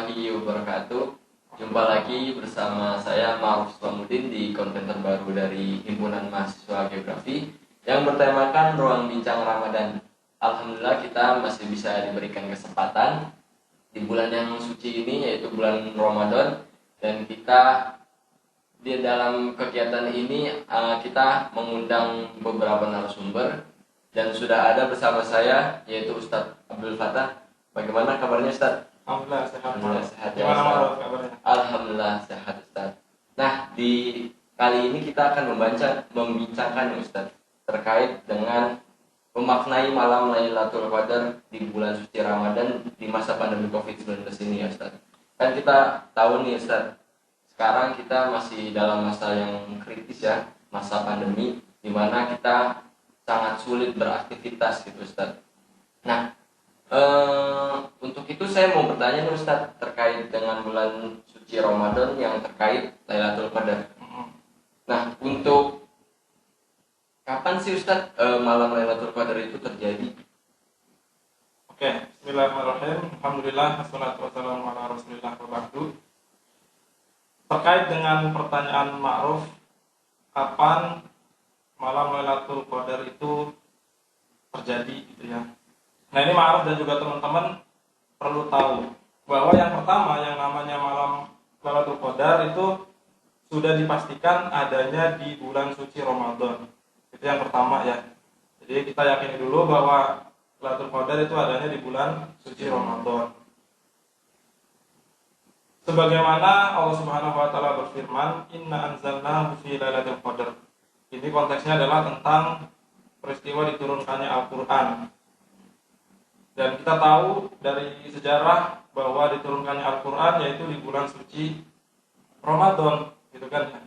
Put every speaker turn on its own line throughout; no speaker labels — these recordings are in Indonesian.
warahmatullahi wabarakatuh. Jumpa lagi bersama saya Ma'ruf Slamuddin di konten terbaru dari Himpunan Mahasiswa Geografi yang bertemakan Ruang Bincang Ramadan. Alhamdulillah kita masih bisa diberikan kesempatan di bulan yang suci ini, yaitu bulan Ramadan, dan kita di dalam kegiatan ini kita mengundang beberapa narasumber dan sudah ada bersama saya yaitu Ustadz Abdul Fattah. Bagaimana kabarnya Ustadz?
Alhamdulillah sehat.
Alhamdulillah sehat.
Gimana Ma'ruf kabarnya?
Alhamdulillah sehat Ustadz. Nah, di kali ini kita akan membincangkan Ustadz terkait dengan memaknai malam Lailatul Qadar di bulan suci Ramadan di masa pandemi Covid-19 ini ya Ustadz. Kan kita tahu nih Ustadz, sekarang kita masih dalam masa yang kritis ya, masa pandemi, di mana kita sangat sulit beraktivitas gitu Ustadz. Nah, untuk itu saya mau bertanya nih Ustadz terkait dengan bulan suci Ramadan yang terkait Lailatul Qadar. Nah, untuk kapan sih Ustadz malam Lailatul Qadar itu terjadi?
Oke, bismillahirrahmanirrahim. Alhamdulillah, wassalatu wassalamu ala rasulillah wa ba'du. Terkait dengan pertanyaan Ma'ruf, kapan malam Lailatul Qadar itu terjadi gitu ya. Nah, ini Ma'ruf dan juga teman-teman perlu tahu bahwa yang pertama yang namanya malam Lailatul Qadar itu sudah dipastikan adanya di bulan suci Ramadan. Itu yang pertama ya. Jadi kita yakini dulu bahwa Lailatul Qadar itu adanya di bulan suci Ramadan. Sebagaimana Allah Subhanahu wa taala berfirman, "Inna anzalnahu fi Lailatul Qadar." Ini konteksnya adalah tentang peristiwa diturunkannya Al-Qur'an. Dan kita tahu dari sejarah bahwa diturunkannya Al-Qur'an yaitu di bulan suci Ramadan, gitu kan ya.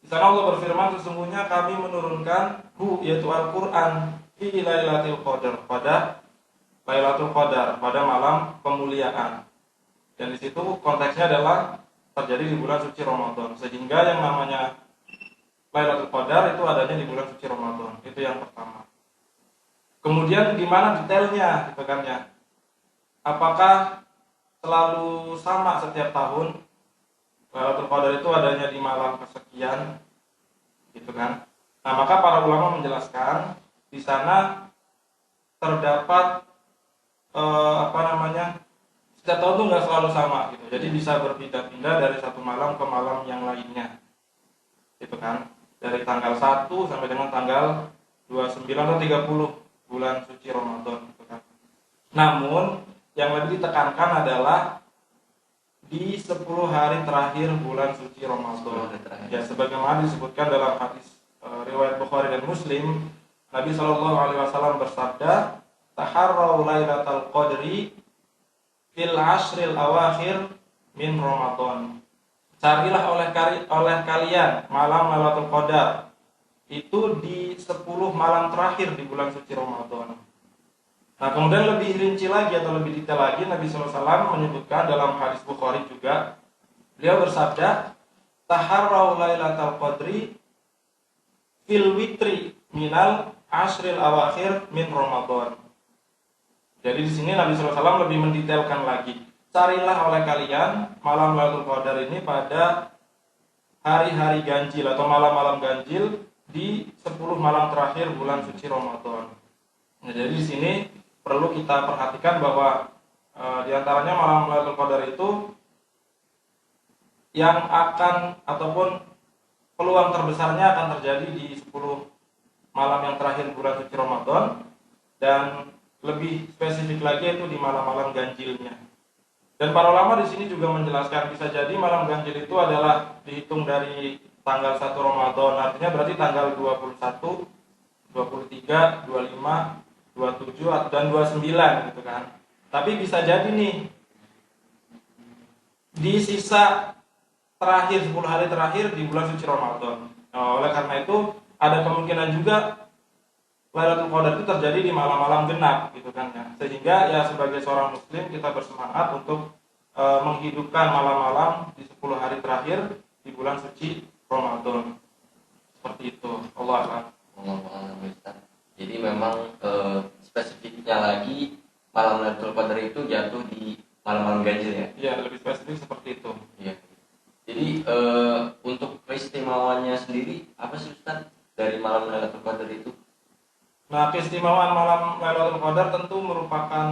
Di sana Allah berfirman, sesungguhnya kami menurunkan yaitu Al-Qur'an fi Lailatul Qadar, pada Lailatul Qadar, pada malam kemuliaan. Dan di situ konteksnya adalah terjadi di bulan suci Ramadan, sehingga yang namanya Lailatul Qadar itu adanya di bulan suci Ramadan. Itu yang pertama. Kemudian gimana detailnya, gitu kan ya? Apakah selalu sama setiap tahun? Lailatul Qadar itu adanya di malam kesekian, gitu kan? Nah, maka para ulama menjelaskan di sana terdapat setiap tahun itu nggak selalu sama, gitu. Jadi bisa berpindah-pindah dari satu malam ke malam yang lainnya, gitu kan? Dari tanggal 1 sampai dengan tanggal 29 atau 30 bulan suci Ramadan, gitu kan. Namun yang lebih ditekankan adalah di 10 hari terakhir bulan suci Ramadan. Ya, sebagaimana disebutkan dalam hadis riwayat Bukhari dan Muslim, Nabi Shallallahu Alaihi Wasallam bersabda, "Taharrau Lailatul Qadri fil ashril awakhir min Ramadan." Carilah oleh kalian malam Lailatul Qadar itu di 10 malam terakhir di bulan suci Ramadan. Nah, kemudian lebih rinci lagi atau lebih detail lagi, Nabi SAW menyebutkan dalam hadis Bukhari juga, beliau bersabda, "Taharrau Lailatul Qadri fil witri minal ashril awakhir min Ramadan." Jadi di sini Nabi SAW lebih mendetailkan lagi, carilah oleh kalian malam Lailatul Qadar ini pada hari-hari ganjil atau malam-malam ganjil di 10 malam terakhir bulan suci Ramadan. Nah, jadi di sini perlu kita perhatikan bahwa di antaranya malam Lailatul Qadar itu yang akan ataupun peluang terbesarnya akan terjadi di 10 malam yang terakhir bulan suci Ramadan, dan lebih spesifik lagi itu di malam-malam ganjilnya. Dan para ulama di sini juga menjelaskan bisa jadi malam ganjil itu adalah dihitung dari tanggal 1 Ramadan, artinya berarti tanggal 21, 23, 25, 27 dan 29, gitu kan. Tapi bisa jadi nih di sisa terakhir 10 hari terakhir di bulan suci Ramadan. Nah, oleh karena itu ada kemungkinan juga Lailatul Qadar itu terjadi di malam-malam genap, gitu kan ya. Sehingga ya sebagai seorang muslim kita bersemangat untuk menghidupkan malam-malam di 10 hari terakhir di bulan suci Ramadan. Seperti itu. Allah a'lam.
Jadi memang spesifiknya lagi malam Lailatul Qadar itu jatuh di malam-malam ganjil ya.
Ya, lebih spesifik seperti itu.
Iya. Jadi untuk keistimewaannya sendiri apa sih Ustaz dari malam Lailatul Qadar itu?
Nah, keistimewaan malam Lailatul Qadar tentu merupakan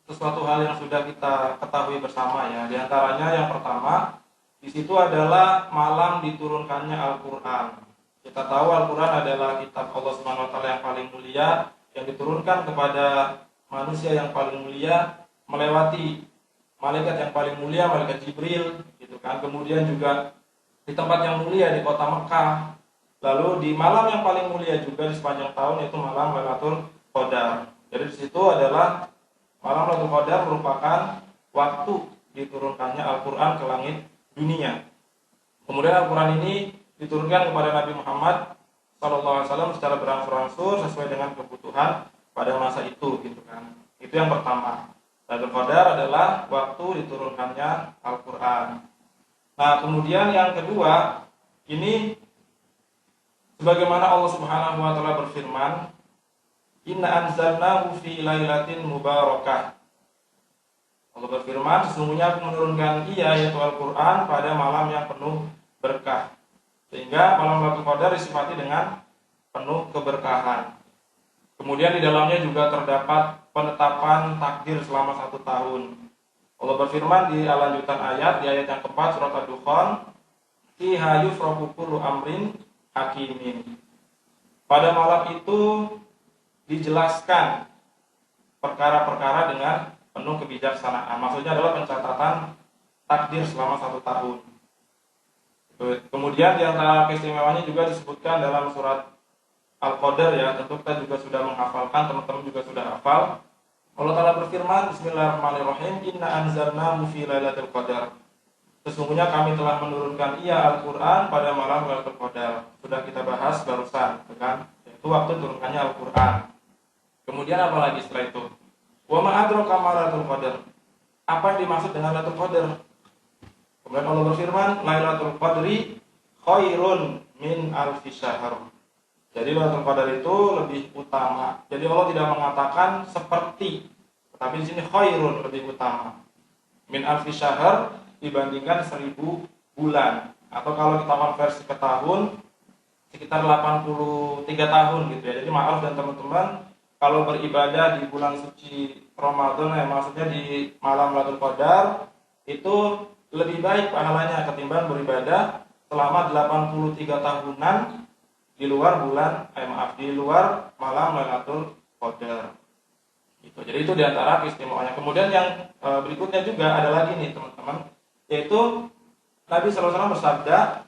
sesuatu hal yang sudah kita ketahui bersama ya. Di antaranya yang pertama, di situ adalah malam diturunkannya Al-Qur'an. Kita tahu Al-Qur'an adalah kitab Allah Subhanahu wa taala yang paling mulia yang diturunkan kepada manusia yang paling mulia melewati malaikat yang paling mulia, malaikat Jibril gitu kan. Kemudian juga di tempat yang mulia di kota Mekah. Lalu di malam yang paling mulia juga di sepanjang tahun yaitu malam Lailatul Qadar. Jadi di situ adalah malam Lailatul Qadar merupakan waktu diturunkannya Al-Qur'an ke langit dunia. Kemudian Al-Qur'an ini diturunkan kepada Nabi Muhammad SAW secara berangsur-angsur sesuai dengan kebutuhan pada masa itu gitu kan. Itu yang pertama. Lailatul Qadar adalah waktu diturunkannya Al-Qur'an. Nah, kemudian yang kedua, ini sebagaimana Allah Subhanahu wa taala berfirman, "Inna anzalnahu fi lailatin mubarakah." Allah berfirman, sesungguhnya aku menurunkan ia yaitu Al-Qur'an pada malam yang penuh berkah. Sehingga malam Lailatul Qadar disifati dengan penuh keberkahan. Kemudian di dalamnya juga terdapat penetapan takdir selama 1 tahun. Allah berfirman di lanjutan ayat, di ayat yang keempat surat Ad-Dukhan, "Fiha yufraqu kullu amrin hakimin." Pada malam itu dijelaskan perkara-perkara dengan penuh kebijaksanaan. Maksudnya adalah pencatatan takdir selama 1 tahun. Kemudian di antara keistimewaannya juga disebutkan dalam surat Al-Qadar ya, tentu kita juga sudah menghafalkan, teman-teman juga sudah hafal. Allah Ta'ala berfirman, Bismillahirrahmanirrahim, "Inna anzalnahu fi lailatul qadar." Sesungguhnya kami telah menurunkan ia Al-Qur'an pada malam Lailatul Qadar. Sudah kita bahas barusan, kan? Itu waktu turunkannya Al-Qur'an. Kemudian apa lagi setelah itu? Wa ma adraka ma Lailatul Qadar. Apa yang dimaksud dengan Lailatul Qadar? Kemudian Allah berfirman, "Lailatul Qadri khairun min alfi syahr." Jadi Lailatul Qadar itu lebih utama. Jadi Allah tidak mengatakan seperti, tetapi di sini khairun, lebih utama. Min alfi syahr dibandingkan 1000 bulan. Atau kalau kita konversi ke tahun sekitar 83 tahun gitu ya. Jadi maaf dan teman-teman, kalau beribadah di bulan suci Ramadan ya, maksudnya di malam Lailatul Qadar itu lebih baik pahalanya ketimbang beribadah selama 83 tahunan di luar di luar malam Lailatul Qadar. Gitu. Jadi itu diantara keistimewaannya. Kemudian yang berikutnya juga ada lagi nih teman-teman, yaitu Nabi SAW bersabda,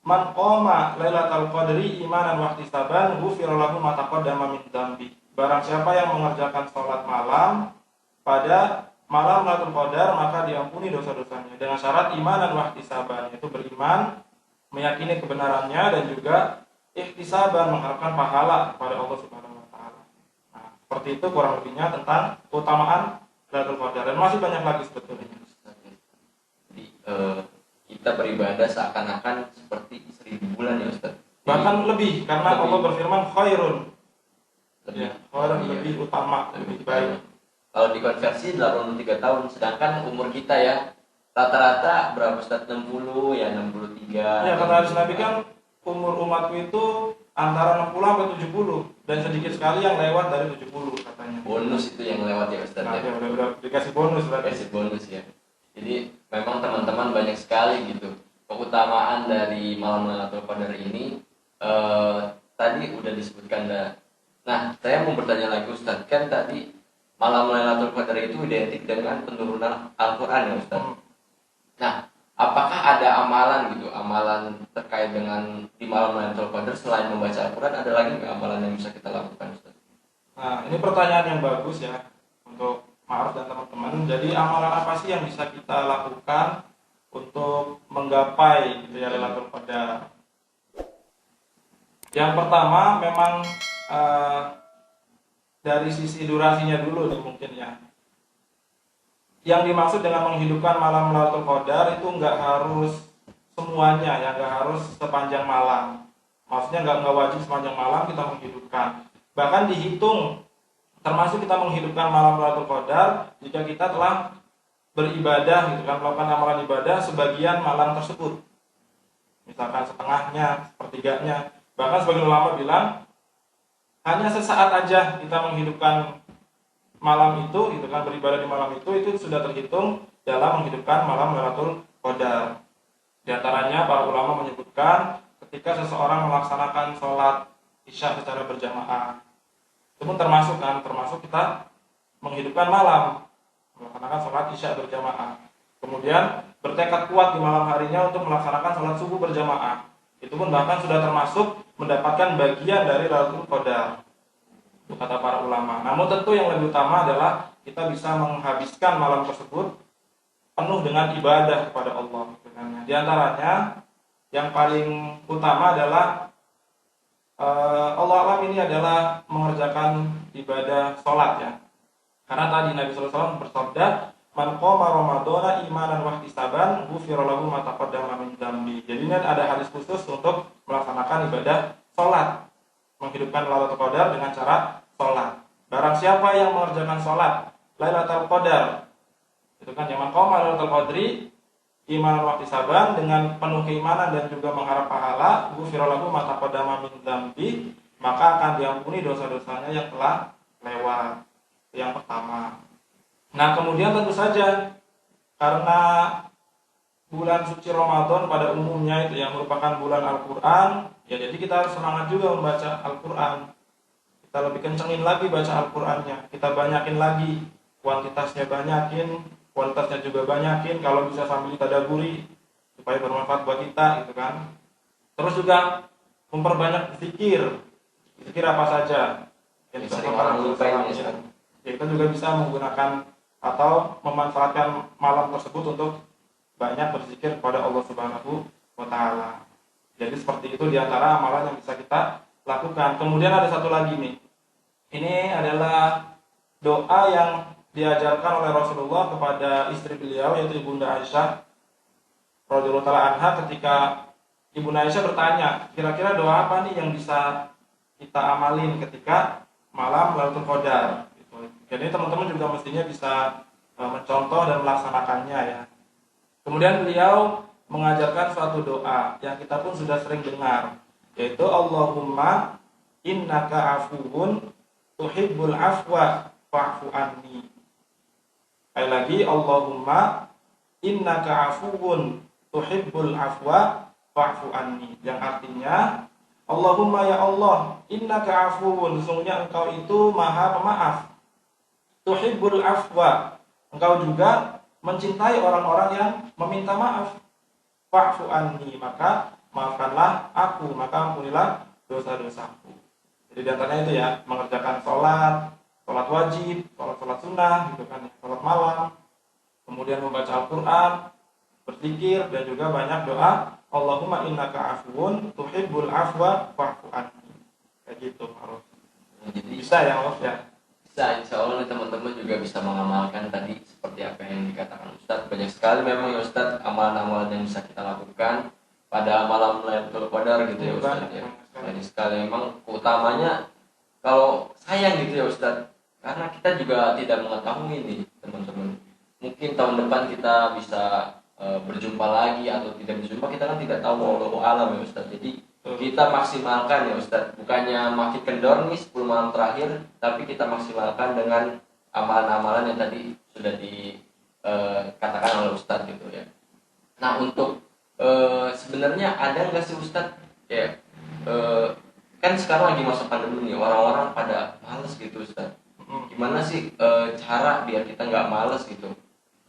"Man qoma Lailatul Qadri imanan wa ihtisaban, ghufira lahu ma taqaddama min dzambi." Barang siapa yang mengerjakan sholat malam pada malam Lailatul Qadar, maka diampuni dosa-dosanya dengan syarat iman dan ihtisaban, yaitu beriman, meyakini kebenarannya, dan juga ihtisaban, mengharapkan pahala kepada Allah Subhanahu wa taala. Nah, seperti itu kurang lebihnya tentang keutamaan Lailatul Qadar, dan masih banyak lagi sebetulnya.
Jadi kita beribadah seakan-akan seperti 1000 bulan ya Ustaz.
Bahkan lebih, karena Allah berfirman khairun. Lebih utama, lebih baik.
Kalau dikonversi 83 tahun, sedangkan umur kita ya rata-rata berapa Ustaz? 60 ya, 63.
Ya, kata hadis Nabi kan umur umatku itu antara 60 sampai 70, dan sedikit sekali yang lewat dari 70 katanya.
Bonus itu yang lewat ya Ustaz.
Nah, ya udah dikasih bonus berarti.
Kasih bonus ya. Jadi memang teman-teman banyak sekali gitu keutamaan dari malam Lailatul Qadar ini. Tadi udah disebutkan dah. Nah, saya mau bertanya lagi Ustaz, kan tadi malam Lailatul Qadar itu identik dengan penurunan Al-Qur'an ya Ustaz. Nah, apakah ada amalan gitu, amalan terkait dengan di malam Lailatul Qadar selain membaca Al-Qur'an, ada lagi nggak amalan yang bisa kita lakukan Ustaz?
Nah, ini pertanyaan yang bagus ya untuk Ma'ruf dan teman-teman. Jadi amalan apa sih yang bisa kita lakukan untuk menggapai gitu ya Lailatul Qadar? Yang pertama memang dari sisi durasinya dulu nih mungkin ya. Yang dimaksud dengan menghidupkan malam Lailatul Qadar itu nggak harus semuanya ya, nggak harus sepanjang malam. Maksudnya nggak wajib sepanjang malam kita menghidupkan. Bahkan dihitung termasuk kita menghidupkan malam Lailatul Qadar jika kita telah beribadah gitu kan, melakukan amalan ibadah sebagian malam tersebut. Misalkan setengahnya, sepertiganya. Bahkan sebagian ulama bilang hanya sesaat aja kita menghidupkan malam itu gitu kan, beribadah di malam itu sudah terhitung dalam menghidupkan malam Lailatul Qadar. Di antaranya para ulama menyebutkan ketika seseorang melaksanakan sholat Isya secara berjamaah. Itu pun termasuk kita menghidupkan malam, melaksanakan sholat Isya berjamaah. Kemudian bertekad kuat di malam harinya untuk melaksanakan sholat subuh berjamaah. Itu pun bahkan sudah termasuk mendapatkan bagian dari Lailatul Qadar, kata para ulama. Namun tentu yang lebih utama adalah kita bisa menghabiskan malam tersebut penuh dengan ibadah kepada Allah. Di antaranya yang paling utama adalah Allah alam ini adalah mengerjakan ibadah sholat ya. Karena tadi Nabi SAW bersabda, "Man qoma Ramadhana imanan wa ihtisaban, ghufira lahu ma taqaddama min dzambi." Jadi ini ada hadis khusus untuk melaksanakan ibadah sholat, menghidupkan Lailatul Qadar dengan cara sholat. Barang siapa yang mengerjakan sholat Lailatul Qadar, itu kan yang man qoma Lailatul Qadri imanan wa ihtisaban, dengan penuh keimanan dan juga mengharap pahala, ghufira lahu ma taqaddama min dzambi, maka akan diampuni dosa-dosanya yang telah lewat. Yang pertama. Nah, kemudian tentu saja karena bulan suci Ramadan pada umumnya itu yang merupakan bulan Al-Qur'an, ya jadi kita harus semangat juga membaca Al-Qur'an. Kita lebih kencengin lagi baca Al-Qur'annya. Kita banyakin lagi, kuantitasnya banyakin, kualitasnya juga banyakin, kalau bisa sambil ditadaburi supaya bermanfaat buat kita gitu kan. Terus juga memperbanyak zikir. Zikir apa saja yang
sering orang lupain ya.
Ya, kita juga bisa menggunakan atau memanfaatkan malam tersebut untuk banyak berzikir kepada Allah Subhanahu wa taala. Jadi seperti itu diantara amalan yang bisa kita lakukan. Kemudian ada satu lagi nih. Ini adalah doa yang diajarkan oleh Rasulullah kepada istri beliau, yaitu Ibunda Aisyah radhiyallahu taala anha, ketika Ibunda Aisyah bertanya, kira-kira doa apa nih yang bisa kita amalin ketika malam Lailatul Qadar. Jadi teman-teman juga mestinya bisa mencontoh dan melaksanakannya ya. Kemudian beliau mengajarkan suatu doa yang kita pun sudah sering dengar, yaitu Allahumma innaka afuwun tuhibbul afwa fa'fu anni. Sekali lagi, Allahumma innaka afuwun tuhibbul afwa fa'fu anni, yang artinya Allahumma ya Allah, innaka afuwun, sesungguhnya engkau itu maha pemaaf, tuhibbul afwa, engkau juga mencintai orang-orang yang meminta maaf, fa'fu anni, maka maafkanlah aku, maka ampunilah dosa-dosaku. Jadi diantaranya itu ya, mengerjakan sholat wajib, sholat sunnah gitu kan, sholat malam, kemudian membaca Al-Quran, berzikir, dan juga banyak doa Allahumma innaka afuwun tuhibbul afwa fa'fu anni. Kayak gitu harus.
Jadi
Bisa ya Mas ya?
bisa, insya Allah nih teman-teman juga bisa mengamalkan tadi seperti apa yang dikatakan Ustadz. Banyak sekali memang ya Ustadz amalan-amalan yang bisa kita lakukan pada malam Lailatul Qadar gitu ya Ustadz ya. Banyak sekali memang, utamanya kalau sayang gitu ya Ustadz, karena kita juga tidak mengetahui nih teman-teman. Mungkin tahun depan kita bisa berjumpa lagi atau tidak berjumpa, kita kan tidak tahu, wallahu alam ya Ustadz. Jadi kita maksimalkan ya Ustadz, bukannya makin kendor nih 10 malam terakhir, tapi kita maksimalkan dengan amalan-amalan yang tadi sudah dikatakan oleh Ustadz gitu ya. Nah untuk sebenarnya ada nggak sih Ustadz ya, kan sekarang lagi masa pandemi nih, orang-orang pada males gitu Ustadz. Gimana sih cara biar kita nggak males gitu,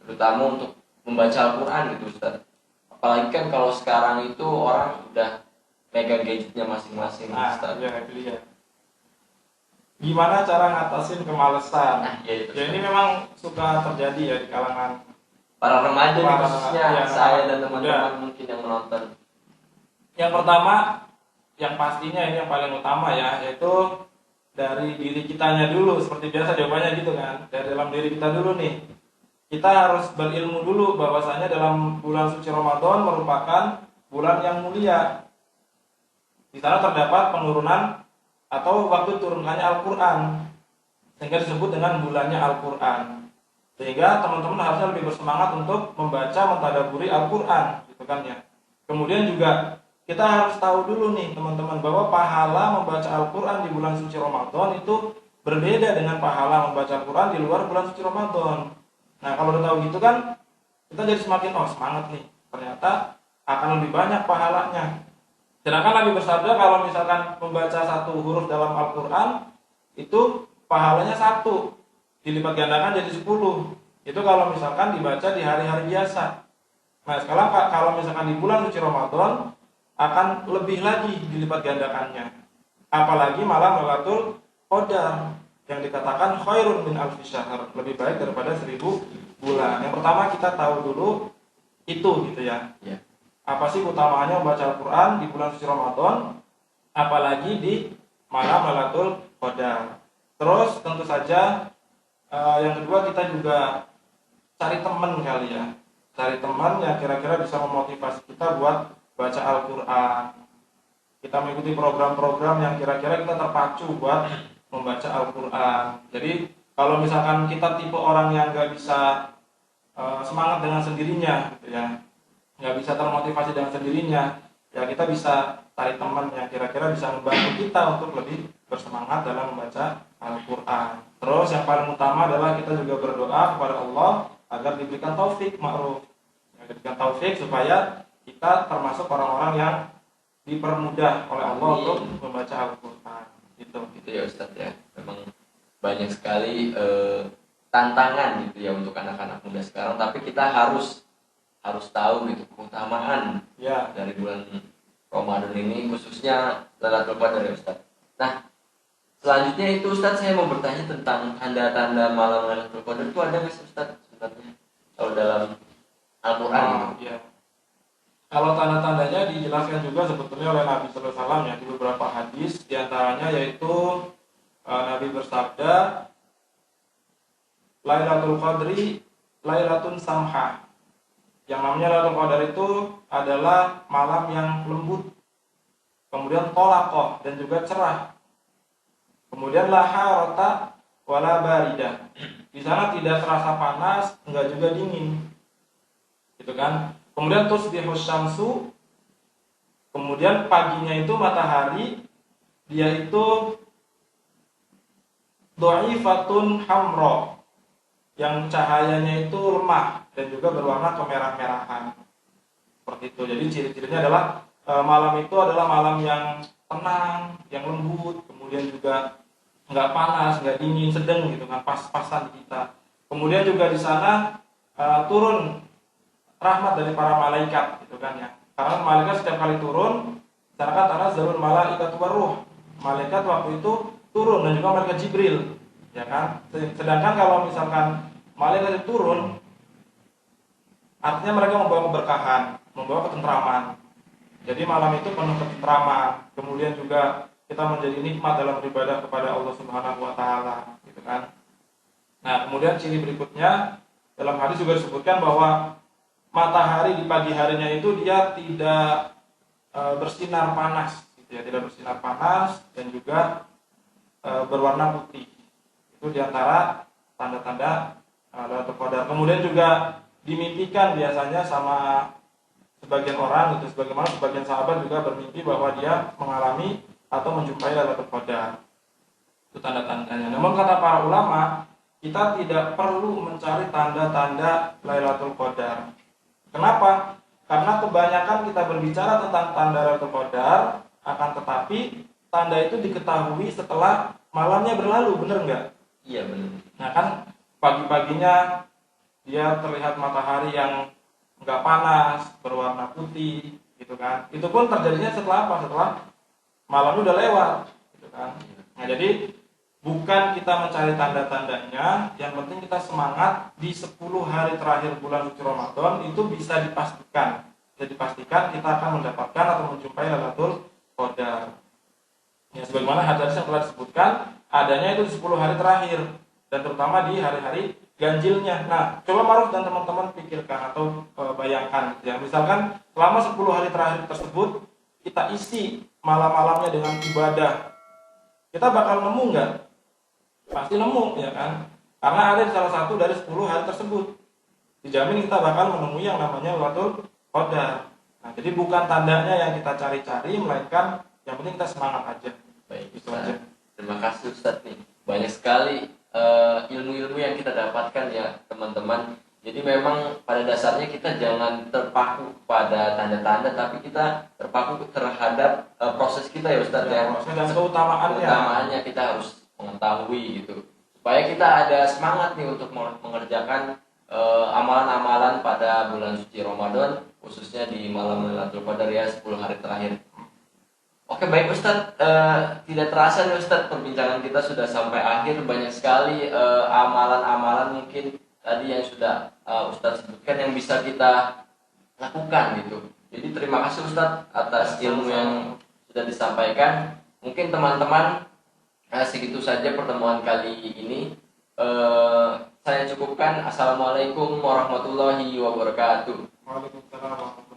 terutama untuk membaca Al-Quran gitu Ustadz. Apalagi kan kalau sekarang itu orang udah pegang gadgetnya masing-masing Ustadz.
Ya, itu dia. Gimana cara ngatasin kemalesan?
Nah, ya itu.
Ya ini memang suka terjadi ya di kalangan
Para remaja nih
para-
khususnya,
ya,
saya dan
muda.
teman-teman mungkin yang menonton.
Yang pertama, yang pastinya ini yang paling utama ya, yaitu dari diri kitanya dulu. Seperti biasa jawabannya gitu kan, dari dalam diri kita dulu nih. Kita harus berilmu dulu bahwasanya dalam bulan suci Ramadan merupakan bulan yang mulia. Di sana terdapat penurunan atau waktu turunkannya Al-Quran, sehingga disebut dengan bulannya Al-Quran. Sehingga teman-teman harusnya lebih bersemangat untuk membaca, mentadaburi Al-Quran, gitu kan ya. Kemudian juga kita harus tahu dulu nih teman-teman bahwa pahala membaca Al-Quran di bulan suci Ramadan itu berbeda dengan pahala membaca Al-Quran di luar bulan suci Ramadan. Nah kalau udah tahu gitu kan, kita jadi semakin semangat nih. Ternyata akan lebih banyak pahalanya. Sedangkan Nabi bersabda kalau misalkan membaca satu huruf dalam Al-Quran itu pahalanya 1, dilipat gandakan jadi 10. Itu kalau misalkan dibaca di hari-hari biasa. Nah sekarang kalau misalkan di bulan suci Ramadan akan lebih lagi dilipat gandakannya. Apalagi malam Lailatul Qadar yang dikatakan khairun min alfi syahr, lebih baik daripada 1000 bulan. Yang pertama kita tahu dulu itu gitu ya. Apa sih utamaannya membaca Al-Quran di bulan suci Ramadan, apalagi di malam Lailatul Qadar. Terus tentu saja yang kedua kita juga cari teman kali ya. Cari teman yang kira-kira bisa memotivasi kita buat baca Al-Quran. Kita mengikuti program-program yang kira-kira kita terpacu buat membaca Al-Quran. Jadi kalau misalkan kita tipe orang yang nggak bisa semangat dengan sendirinya gitu ya, nggak bisa termotivasi dengan sendirinya, ya kita bisa cari teman yang kira-kira bisa membantu kita untuk lebih bersemangat dalam membaca Al-Quran. Terus yang paling utama adalah kita juga berdoa kepada Allah agar diberikan taufik ma'ruf, diberikan taufik supaya kita termasuk orang-orang yang dipermudah oleh Allah untuk membaca Al-Quran. Gitu
ya Ustadz ya. Memang banyak sekali tantangan gitu ya untuk anak-anak muda sekarang, tapi kita harus tahu gitu keutamaan dari bulan Ramadan ini, khususnya Lailatul Qadar ya Ustadz. Nah selanjutnya itu Ustadz, saya mau bertanya tentang tanda-tanda malam Lailatul Qadar itu ada nggak sih Ustadz sebenarnya kalau dalam Al-Quran gitu?
Ya. Kalau tanda-tandanya dijelaskan juga sebetulnya oleh Nabi Sallallahu Alaihi Wasallam ya di beberapa hadis, diantaranya yaitu Nabi bersabda, Lailatul Qadri Lailatun Samha. Yang namanya Lailatul Qadar itu adalah malam yang lembut, kemudian tolaqah dan juga cerah. Kemudian la harata wala barida. Di sana tidak terasa panas, enggak juga dingin. Gitu kan? Kemudian tusbihus syamsu. Kemudian paginya itu matahari dia itu dha'ifatun hamra, yang cahayanya itu lemah dan juga berwarna kemerah-merahan. Seperti itu. Jadi ciri-cirinya adalah malam itu adalah malam yang tenang, yang lembut, kemudian juga nggak panas, nggak dingin, sedang gitu kan, pas-pasan di kita. Kemudian juga di sana turun rahmat dari para malaikat gitu kan ya. Karena malaikat setiap kali turun, misalkan tanazzalul malaikatu waruh. Malaikat waktu itu turun dan juga malaikat Jibril, ya kan? Sedangkan kalau misalkan malaikat itu turun, artinya mereka membawa keberkahan, membawa ketentraman. Jadi malam itu penuh ketentraman. Kemudian juga kita menjadi nikmat dalam beribadah kepada Allah Subhanahu wa taala, gitu kan. Nah, kemudian ciri berikutnya dalam hadis juga disebutkan bahwa matahari di pagi harinya itu dia tidak bersinar panas, gitu ya, tidak bersinar panas dan juga berwarna putih. Itu diantara tanda-tanda Lailatul Qadar. Kemudian juga dimimpikan biasanya sama sebagian orang, gitu, sebagaimana sebagian sahabat juga bermimpi bahwa dia mengalami atau menjumpai Lailatul Qadar. Itu tanda-tandanya. Namun kata para ulama, kita tidak perlu mencari tanda-tanda Lailatul Qadar. Kenapa? Karena kebanyakan kita berbicara tentang tanda Lailatul Qadar, akan tetapi tanda itu diketahui setelah malamnya berlalu, benar nggak?
Iya benar.
Nah kan pagi-paginya dia terlihat matahari yang nggak panas, berwarna putih, gitu kan? Itu pun terjadinya setelah apa? Setelah malamnya udah lewat, gitu kan? Nah jadi bukan kita mencari tanda-tandanya, yang penting kita semangat di 10 hari terakhir bulan suci Ramadan itu bisa dipastikan. Bisa dipastikan kita akan mendapatkan atau menjumpai Lailatul Qadar. Ya sebagaimana hadis yang telah disebutkan, adanya itu di 10 hari terakhir dan terutama di hari-hari ganjilnya. Nah, coba Maruf dan teman-teman pikirkan atau bayangkan ya. Misalkan selama 10 hari terakhir tersebut kita isi malam-malamnya dengan ibadah. Kita bakal nemu nggak? Pasti nemu ya kan. Karena ada di salah satu dari 10 hari tersebut. Dijamin kita bakal menemui yang namanya Lailatul Qadar. Nah, jadi bukan tandanya yang kita cari-cari, melainkan yang penting kita semangat aja.
Baik,
Itu
Ustaz.
aja.
Terima kasih Ustadz nih. Banyak sekali ilmu-ilmu yang kita dapatkan ya teman-teman. Jadi memang pada dasarnya kita jangan terpaku pada tanda-tanda, tapi kita terpaku terhadap proses kita ya Ustadz ya.
Proses dan keutamaannya.
Keutamaannya kita harus mengetahui gitu. Supaya kita ada semangat nih untuk mengerjakan amalan-amalan pada bulan suci Ramadan, khususnya di malam Lailatul Qadar ya, 10 hari terakhir. Oke, baik Ustadz, tidak terasa nih Ustadz, perbincangan kita sudah sampai akhir. Banyak sekali amalan-amalan mungkin tadi yang sudah Ustadz sebutkan yang bisa kita lakukan gitu. Jadi terima kasih Ustadz atas ilmu yang sudah disampaikan. Mungkin teman-teman segitu saja pertemuan kali ini. Saya cukupkan. Assalamualaikum warahmatullahi wabarakatuh.
Waalaikumsalam.